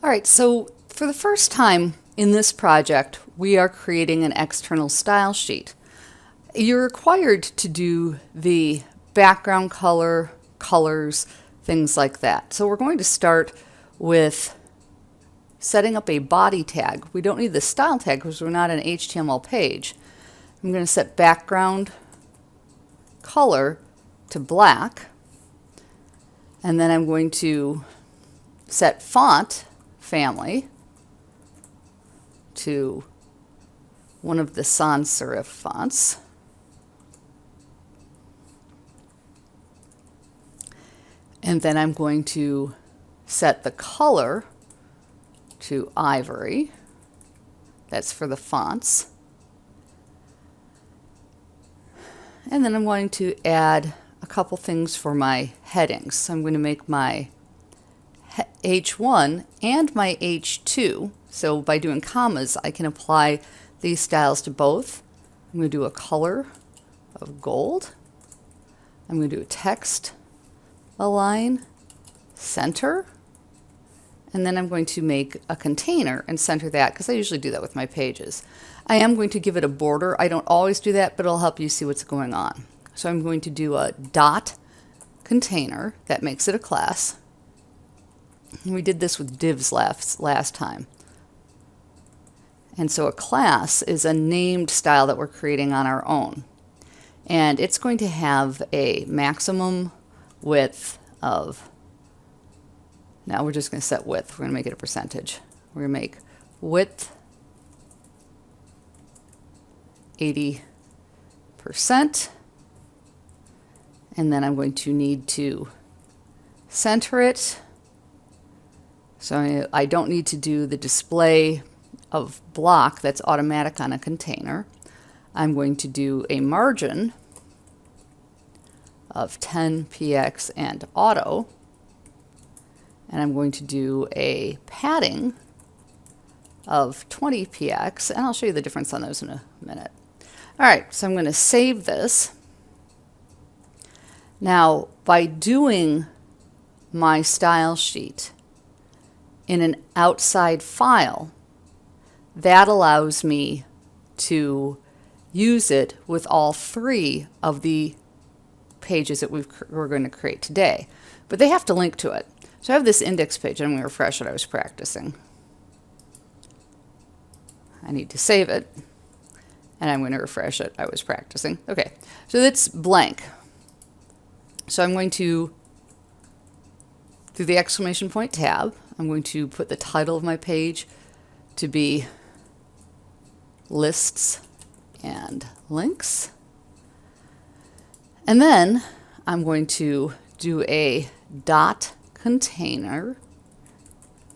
All right, so for the first time in this project, we are creating an external style sheet. You're required to do the background color, colors, things like that. So we're going to start with setting up a body tag. We don't need the style tag because we're not an HTML page. I'm going to set background color to black, and then I'm going to set font family to one of the sans serif fonts. And then I'm going to set the color to ivory. That's for the fonts. And then I'm going to add a couple things for my headings. So I'm going to make my H1 and my H2. So by doing commas, I can apply these styles to both. I'm going to do a color of gold. I'm going to do a text align center. And then I'm going to make a container and center that because I usually do that with my pages. I am going to give it a border. I don't always do that, but it'll help you see what's going on. So I'm going to do a dot container. That makes it a class. We did this with divs last time. And so a class is a named style that we're creating on our own. And it's going to have a maximum width of, now we're just going to set width. We're going to make it a percentage. We're going to make width 80%. And then I'm going to need to center it. So I don't need to do the display of block that's automatic on a container. I'm going to do a margin of 10 px and auto. And I'm going to do a padding of 20 px, and I'll show you the difference on those in a minute. All right, so I'm going to save this. Now, by doing my style sheet in an outside file, that allows me to use it with all three of the pages that we're going to create today. But they have to link to it. So I have this index page, and I'm going to refresh it. I was practicing. I need to save it, and I'm going to refresh it. I was practicing. Okay, so that's blank. So I'm going to, through the exclamation point tab, I'm going to put the title of my page to be lists and links. And then I'm going to do a dot container.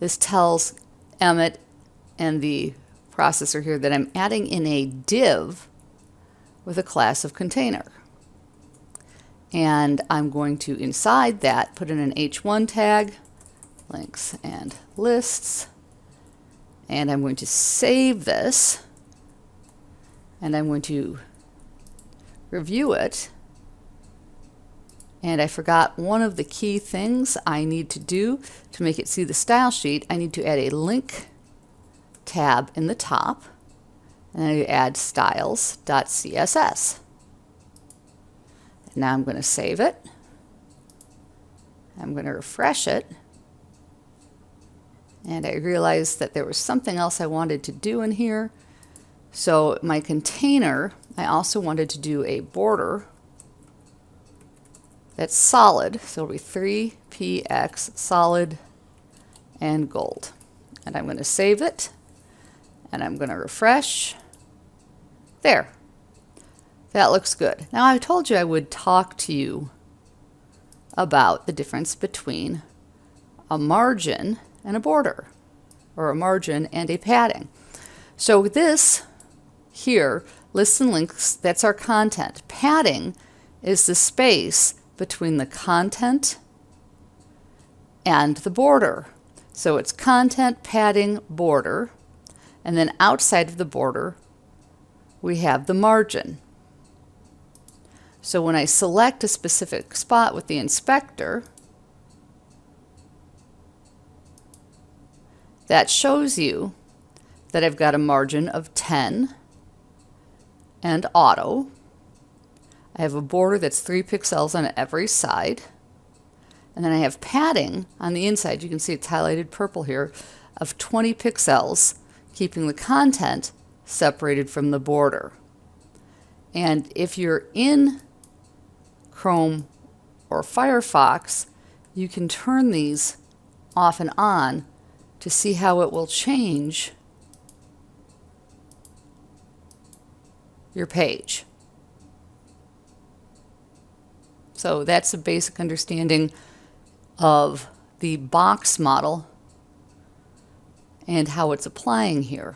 This tells Emmet and the processor here that I'm adding in a div with a class of container. And I'm going to, inside that, put in an H1 tag, links and lists. And I'm going to save this. And I'm going to review it. And I forgot one of the key things I need to do to make it see the style sheet. I need to add a link tab in the top. And I add styles.css. Now I'm going to save it. I'm going to refresh it. And I realized that there was something else I wanted to do in here. So my container, I also wanted to do a border that's solid. So it'll be 3px solid and gold. And I'm going to save it. And I'm going to refresh. There. That looks good. Now I told you I would talk to you about the difference between a margin and a border, or a margin and a padding. So this here, lists and links, that's our content. Padding is the space between the content and the border. So it's content, padding, border, and then outside of the border we have the margin. So when I select a specific spot with the inspector That shows you that I've got a margin of 10 and auto. I have a border that's 3 pixels on every side. And then I have padding on the inside. You can see it's highlighted purple here of 20 pixels, keeping the content separated from the border. And if you're in Chrome or Firefox, you can turn these off and on to see how it will change your page. So that's a basic understanding of the box model and how it's applying here.